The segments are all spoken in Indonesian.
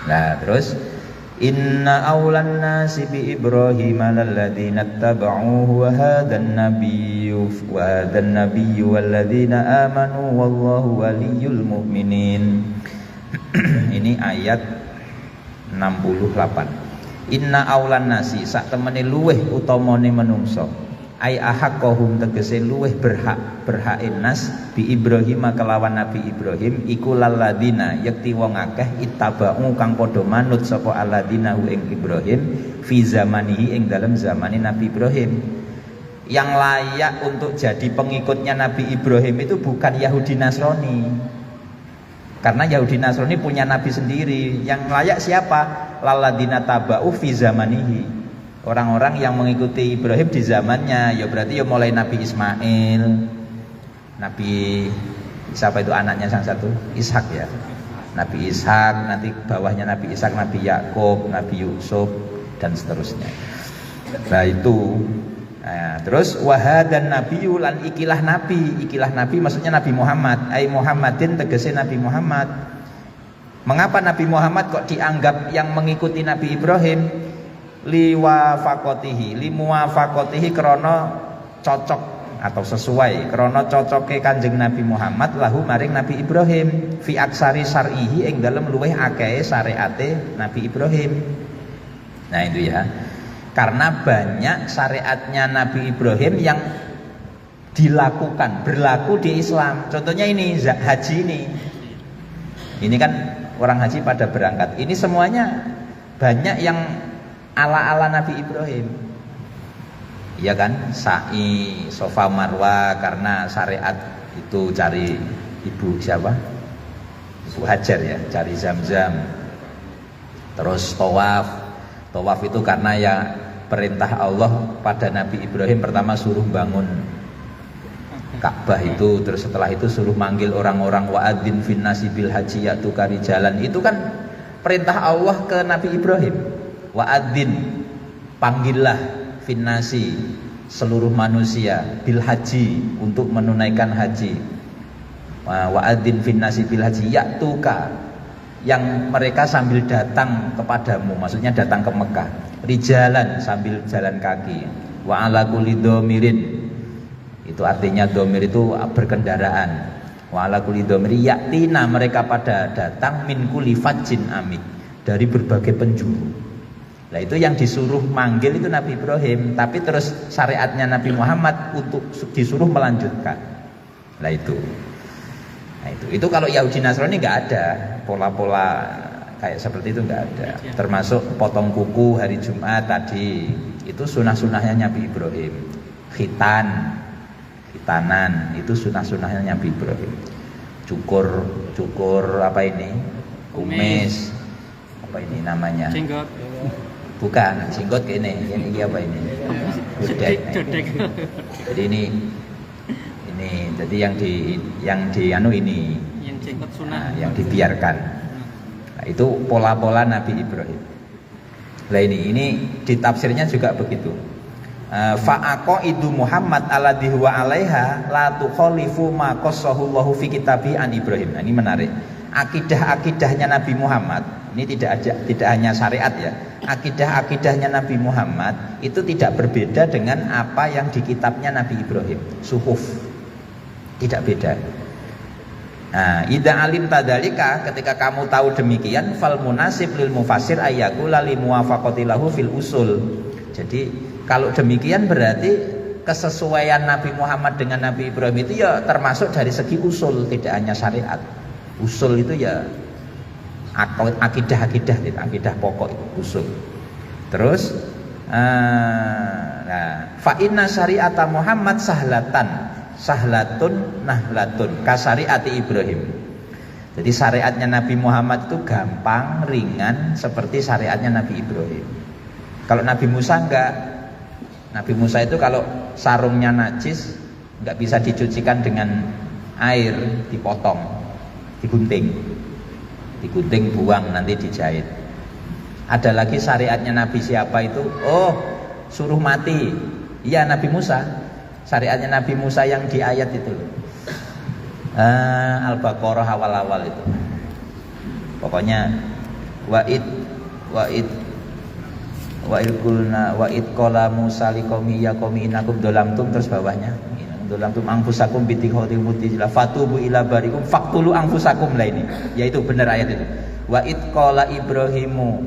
Nah, terus inna awlan nasi bi Ibrahim lalladzina tabauhu wa hadan nabiyyu walladzina amanu wallahu waliyul mu'minin. Ini ayat 68. Inna awlan nasi sak temene luweh utamane menungso. Ai ahaqahum tegese luweh berhak nas bi Ibrahim kelawan Nabi Ibrahim iku lalladzina yakti wong akeh ittaba'u kang padha manut sapa alladzina ing Ibrahim fi zamanihi ing dalam zamane Nabi Ibrahim. Yang layak untuk jadi pengikutnya Nabi Ibrahim itu bukan Yahudi Nasrani, karena Yahudi Nasrani punya nabi sendiri. Yang layak siapa? Lalladzina taba'u fi zamanihi, orang-orang yang mengikuti Ibrahim di zamannya. Ya berarti ya mulai Nabi Ismail, Nabi siapa itu anaknya sang satu? Ishak ya. Nabi Ishak, nanti bawahnya Nabi Ishak, Nabi Yakub, Nabi Yusuf dan seterusnya. Nah itu. Nah, terus wahadan nabiyyu lan ikilah nabi maksudnya Nabi Muhammad. Ai Muhammadin tegese Nabi Muhammad. Mengapa Nabi Muhammad kok dianggap yang mengikuti Nabi Ibrahim? Limuwafaqatihi krana cocok atau sesuai krana cocoke Kanjeng Nabi Muhammad lahu maring Nabi Ibrahim fi aksari syar'ihi ing dalem luweh akehe syariate Nabi Ibrahim. Nah itu ya, karena banyak syariatnya Nabi Ibrahim yang berlaku di Islam. Contohnya ini haji ini kan orang haji pada berangkat, ini semuanya banyak yang ala-ala Nabi Ibrahim. Iya kan? Sa'i, Safa Marwa, karena syariat itu cari ibu siapa? Ibu Hajar ya, cari Zam-Zam. Terus tawaf itu karena ya perintah Allah pada Nabi Ibrahim, pertama suruh bangun Ka'bah itu, terus setelah itu suruh manggil orang-orang wa'adzin finnasi bil haji ya'tuka rijalan. Itu kan perintah Allah ke Nabi Ibrahim. Wa'adzin, panggillah finnasi, seluruh manusia, bil haji, untuk menunaikan haji. Wa'adzin finnasi bil haji ya'tuka, yang mereka sambil datang kepadamu, maksudnya datang ke Mekah. Rijalan, sambil jalan kaki. Wa ala kulli dhamirin, itu artinya dhamir itu berkendaraan. Wa ala kulli dhamiri ya'tina, mereka pada datang min kulli fajjin amik, dari berbagai penjuru. Nah itu yang disuruh manggil itu Nabi Ibrahim, tapi terus syariatnya Nabi Muhammad untuk disuruh melanjutkan. Nah itu kalau Yahudi Nasrani nggak ada pola-pola kayak seperti itu, nggak ada. Termasuk potong kuku hari Jumat tadi, itu sunah-sunahnya Nabi Ibrahim. Khitanan itu sunah-sunahnya Nabi Ibrahim. Cukur apa ini? Kumis. Apa ini namanya? Jenggot. Bukan, jenggot ini apa ini? Jodek. Jadi ini jadi yang di ini. Yang jenggot sunah. Yang dibiarkan. Nah, itu pola-pola Nabi Ibrahim. Nah ini ditafsirnya juga begitu. Fa'aqaidu Muhammad alladhi huwa 'alaiha la tukhalifu ma qassahullahu fi kitabi an Ibrahim. Nah, ini menarik. Akidah-akidahnya Nabi Muhammad ini tidak hanya syariat ya. Akidah-akidahnya Nabi Muhammad itu tidak berbeda dengan apa yang di kitabnya Nabi Ibrahim. Suhuf. Tidak beda. Nah, idza alim tadzalika, ketika kamu tahu demikian, fal munasib lil mufassir ayyakula li muwafaqati lahu fil usul. Jadi kalau demikian berarti kesesuaian Nabi Muhammad dengan Nabi Ibrahim itu ya termasuk dari segi usul, tidak hanya syariat. Usul itu ya akidah pokok itu usul. Terus fa inna syari'ata Muhammad sahlatun nahlatun kasyariati Ibrahim. Jadi syariatnya Nabi Muhammad itu gampang, ringan seperti syariatnya Nabi Ibrahim. Kalau Nabi Musa enggak. Nabi Musa itu kalau sarungnya najis enggak bisa dicucikan dengan air, dipotong, digunting, buang, nanti dijahit. Ada lagi syariatnya Nabi siapa itu? Oh, suruh mati. Iya, Nabi Musa. Syariatnya Nabi Musa yang di ayat itu, Al-Baqarah awal-awal itu. Pokoknya Wa'id wa'id wa'id kulna wa'id qala Musa liqaumi ya qaumi innakum dolamtum, terus bawahnya dolamtum anfusakum bitikhatil mutijla fatubu ila barikum faqtulu anfusakum, lah ini yaitu benar ayat itu. Wa'id qala Ibrahimu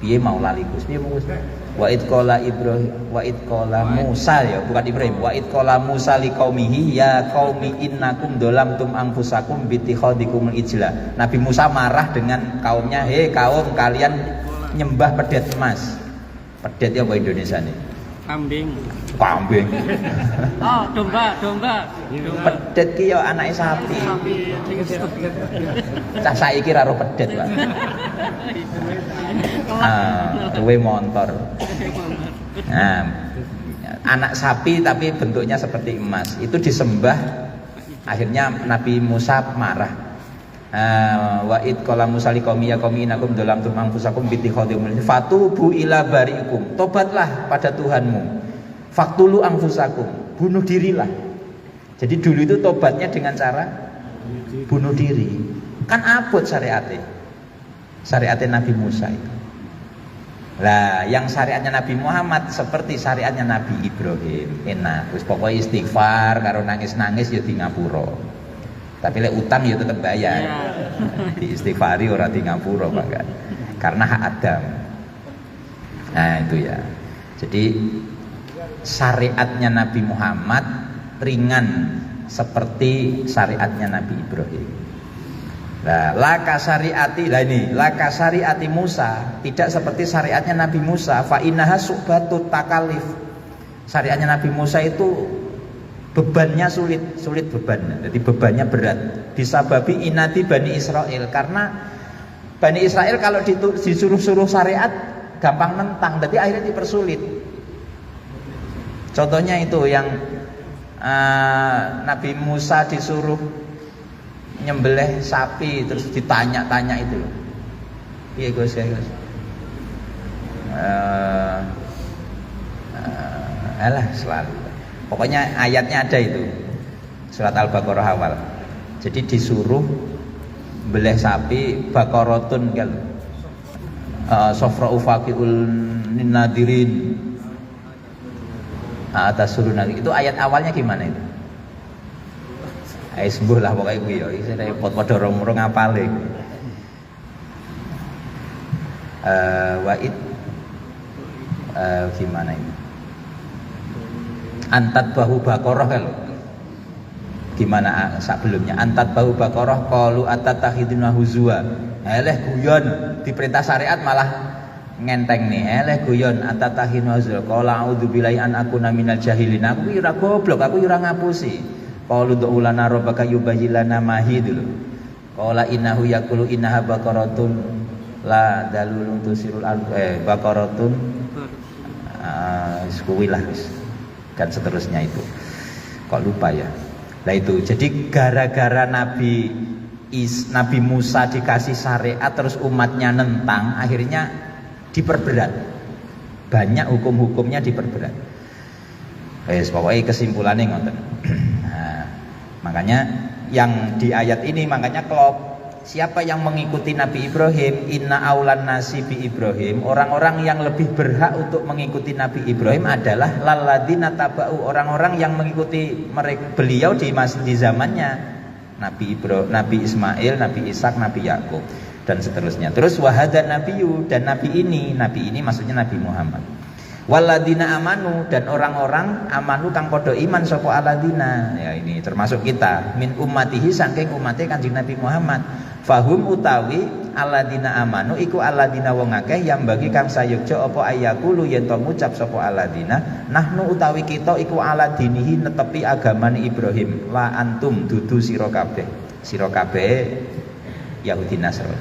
piye mau lali Gus piye Gus. Wa'id qala Ibrahim wa'id qala Musa, ya bukan Ibrahim. Wa'id qala Musa liqaumihi ya qaumi innakum dolamtum anfusakum bitikhadikumul ijla. Nabi Musa marah dengan kaumnya, hei kaum, kalian nyembah pedet emas. Pedet ya apa Indonesia nih? Kambing. Oh, domba. Pedet ki ya anake sapi. Cah saiki ra ro pedet, Pak. Duwe motor. Nah, anak sapi tapi bentuknya seperti emas. Itu disembah. Akhirnya Nabi Musa marah. Wa'id qala Musa liqaumi ya qaumi innakum dolamtum anfusakum bitikhadim fatubu ila bariikum, tobatlah pada Tuhanmu, faktulu anfusakum, bunuh dirilah. Jadi dulu itu tobatnya dengan cara bunuh diri. Kan abot syariatnya Nabi Musa itu. Lah yang syariatnya Nabi Muhammad seperti syariatnya Nabi Ibrahim, enak wis pokoke istighfar karo nangis-nangis ya di ngapura. Tapi lek utang ya tetap bayar. Di istighfari ora di ngapura, Pak, kan. Karena hak Adam. Nah, itu ya. Jadi syariatnya Nabi Muhammad ringan seperti syariatnya Nabi Ibrahim. Nah, laka syariati Musa tidak seperti syariatnya Nabi Musa. Fa innaha subatut takalif. Syariatnya Nabi Musa itu bebannya sulit bebannya. Jadi bebannya berat. Disababi inati Bani Israel, karena Bani Israel kalau disuruh-suruh syariat gampang nentang, jadi akhirnya dipersulit. Contohnya itu yang Nabi Musa disuruh nyembelih sapi terus ditanya-tanya itu loh. Iya Gus ya Gus. Alah selalu. Pokoknya ayatnya ada itu. Surat Al-Baqarah awal. Jadi disuruh beleh sapi baqaratun kal. Sofra ufaqiul nadirin. Atas suruh nanti. Itu ayat awalnya gimana itu? Sembuh lah pokoknya gue ya. Ini repot pada orang-orang ngapale. Wa'id gimana ini? Antat bahu baqarah kalau gimana sebelumnya antat bahu baqarah qalu atatahiduna huzwa. Guyon diperintah syariat malah ngenteng nih. Guyon atatahiduna huzwa qala a'udzubillahi an akuna minal jahilin. Aku ora goblok, aku ora ngapusi. Qalu du'ulana rabbaka yubayyilana mahi dulu. Qala innahu yaqulu innaha baqaratun la dalulun tusirul baqaratun kuwilah wis. Dan seterusnya itu. Kok lupa ya? Nah itu. Jadi gara-gara Nabi Musa dikasih syariat terus umatnya nentang, akhirnya diperberat. Banyak hukum-hukumnya diperberat. Pokoknya kesimpulannya ngoten. Nah, makanya yang di ayat ini makanya klop. Siapa yang mengikuti Nabi Ibrahim, inna aulan nasi bi Ibrahim, orang-orang yang lebih berhak untuk mengikuti Nabi Ibrahim adalah lalladzina taba'u, orang-orang yang mengikuti beliau di zamannya Nabi Ibrahim, Nabi Ismail, Nabi Ishak, Nabi Yakub dan seterusnya. Terus wahadan nabiyyu, dan nabi ini maksudnya Nabi Muhammad. Walladzina amanu, dan orang-orang amanu kang podo iman sapa alladzina. Ya ini termasuk kita min ummatihi saking umate Kanjeng Nabi Muhammad. Fahum utawi alladzina amanu iku alladzina wong akeh yang bagi kang sayukja apa ayakulu yen to ngucap sapa alladzina nahnu utawi kita iku aladinihi netepi agamane Ibrahim la antum dudu sira kabeh Yahudi Nasrani.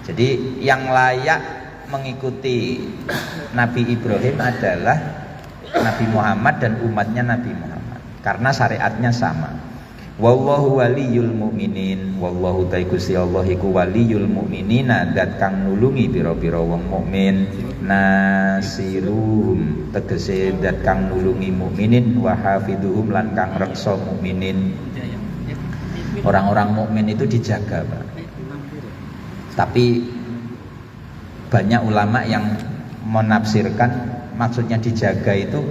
Jadi yang layak mengikuti Nabi Ibrahim adalah Nabi Muhammad dan umatnya Nabi Muhammad karena syariatnya sama. Wallahu waliyul mu'minin, wallahu ta'ikusi Allah iku waliyul mu'minina, dat kang nulungi pira-pira wong mukmin, nasiruhum tegese dat kang nulungi mukminin, wa hafiduhum lan kang reksa mukminin. Orang-orang mukmin itu dijaga, Pak. Tapi banyak ulama yang menafsirkan maksudnya dijaga itu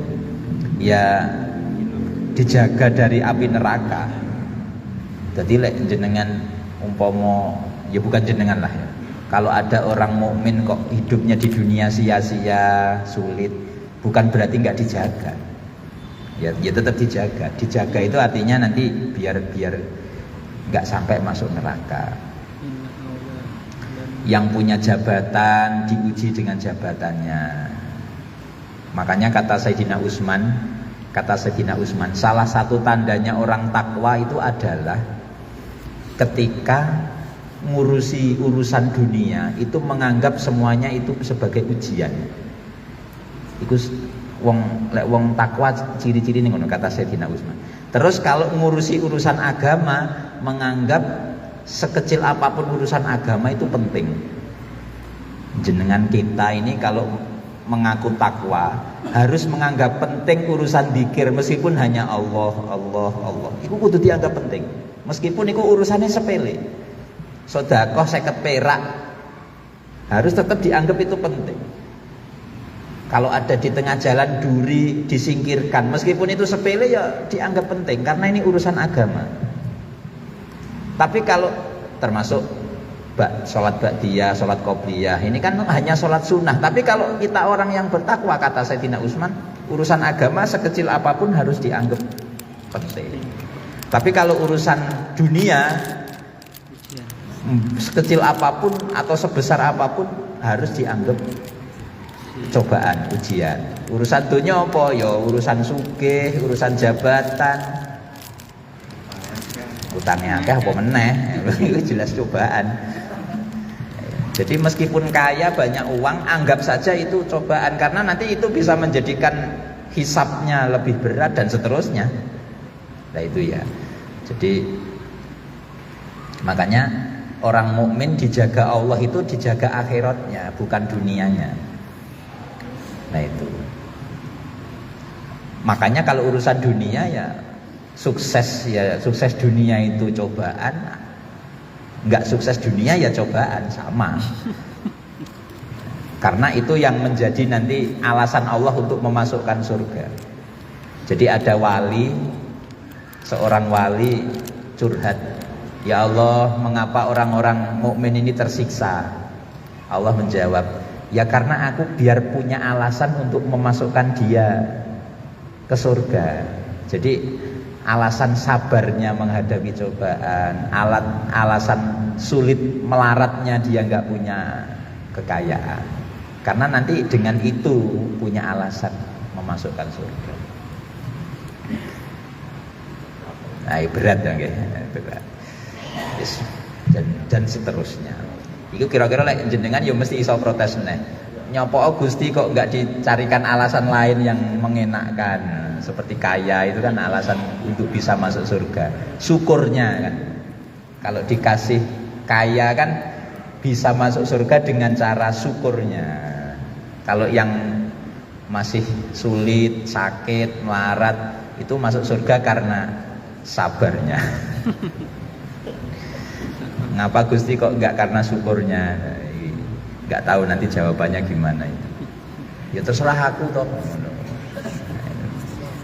ya dijaga dari api neraka. Jadi lek jenengan umpomo, ya bukan jenengan lah ya, kalau ada orang mukmin kok hidupnya di dunia sia-sia, sulit, bukan berarti nggak dijaga. Ya tetap dijaga. Dijaga itu artinya nanti biar nggak sampai masuk neraka. Yang punya jabatan diuji dengan jabatannya. Makanya kata Sayyidina Utsman, salah satu tandanya orang takwa itu adalah ketika ngurusi urusan dunia itu menganggap semuanya itu sebagai ujian. Iku wong takwa ciri-ciri ning ngono kata Sayyidina Utsman. Terus kalau ngurusi urusan agama menganggap sekecil apapun urusan agama itu penting. Jenengan kita ini kalau mengaku takwa harus menganggap penting urusan dzikir meskipun hanya Allah. Iku kudu dianggap penting. Meskipun iku urusannya sepele. Sedekah 50 perak harus tetap dianggap itu penting. Kalau ada di tengah jalan duri disingkirkan, meskipun itu sepele ya dianggap penting karena ini urusan agama. Tapi kalau termasuk sholat ba'diyah, sholat qobliyah, ini kan hanya sholat sunnah. Tapi kalau kita orang yang bertakwa, kata Sayyidina Utsman, urusan agama sekecil apapun harus dianggap penting. Tapi kalau urusan dunia sekecil apapun atau sebesar apapun harus dianggap cobaan, ujian. Urusan dunia apa? Ya urusan sugih, urusan jabatan, utangnya akeh apa meneh, itu jelas cobaan. Jadi meskipun kaya banyak uang, anggap saja itu cobaan karena nanti itu bisa menjadikan hisabnya lebih berat dan seterusnya. Nah itu ya. Jadi makanya orang mukmin dijaga Allah itu dijaga akhiratnya, bukan dunianya. Nah itu. Makanya kalau urusan dunia ya sukses dunia itu cobaan, nggak sukses dunia ya cobaan, sama. Karena itu yang menjadi nanti alasan Allah untuk memasukkan surga. Jadi ada seorang wali curhat, ya Allah, mengapa orang-orang mukmin ini tersiksa? Allah menjawab, ya karena aku biar punya alasan untuk memasukkan dia ke surga. Jadi alasan sabarnya menghadapi cobaan, alasan sulit melaratnya dia nggak punya kekayaan. Karena nanti dengan itu punya alasan memasukkan surga. Nah, berat ya, berat. Dan seterusnya. Itu kira-kira like, jenengan ya mesti iso protes nih. Nyopo Gusti kok nggak dicarikan alasan lain yang mengenakkan, seperti kaya itu kan alasan untuk bisa masuk surga. Syukurnya kan, kalau dikasih kaya kan bisa masuk surga dengan cara syukurnya. Kalau yang masih sulit, sakit, melarat itu masuk surga karena sabarnya. Ngapa Gusti kok nggak karena syukurnya? Nggak tahu nanti jawabannya gimana itu. Ya terserah aku toh.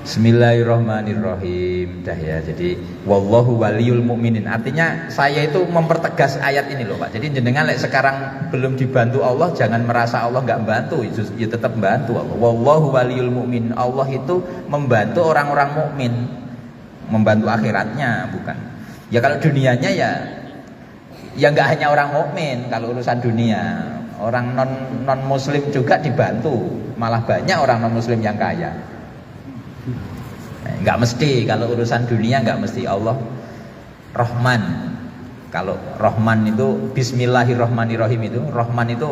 Bismillahirrahmanirrahim. Dah ya. Jadi wallahu waliyul mukminin. Artinya saya itu mempertegas ayat ini loh Pak. Jadi jenengan sekarang belum dibantu Allah, jangan merasa Allah nggak bantu. Ya tetap bantu Allah. Wallahu waliyul mukmin. Allah itu membantu orang-orang mukmin, membantu akhiratnya bukan. Ya kalau dunianya ya nggak hanya orang mukmin. Kalau urusan dunia, orang non muslim juga dibantu. Malah banyak orang non muslim yang kaya. Nggak mesti, kalau urusan dunia nggak mesti. Allah Rahman, kalau Rahman itu Bismillahirrahmanirrahim, itu Rahman itu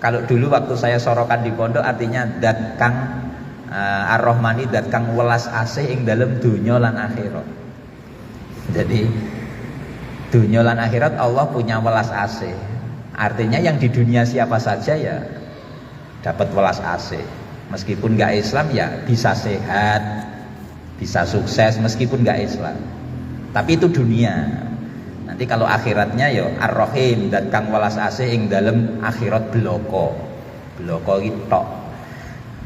kalau dulu waktu saya sorokan di pondok artinya dat kang Ar-Rahmani, dat kang welas asih ing dalam dunya lan akhirat. Jadi dunya lan akhirat Allah punya welas asih, artinya yang di dunia siapa saja ya dapat welas asih. Meskipun nggak Islam ya bisa sehat, bisa sukses meskipun nggak Islam. Tapi itu dunia. Nanti kalau akhiratnya ya Ar-Rahim dan kang welas asih ing dalem akhirat bloko. Bloko iki tok.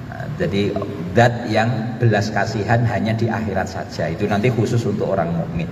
Nah, jadi zat yang belas kasihan hanya di akhirat saja. Itu nanti khusus untuk orang mukmin.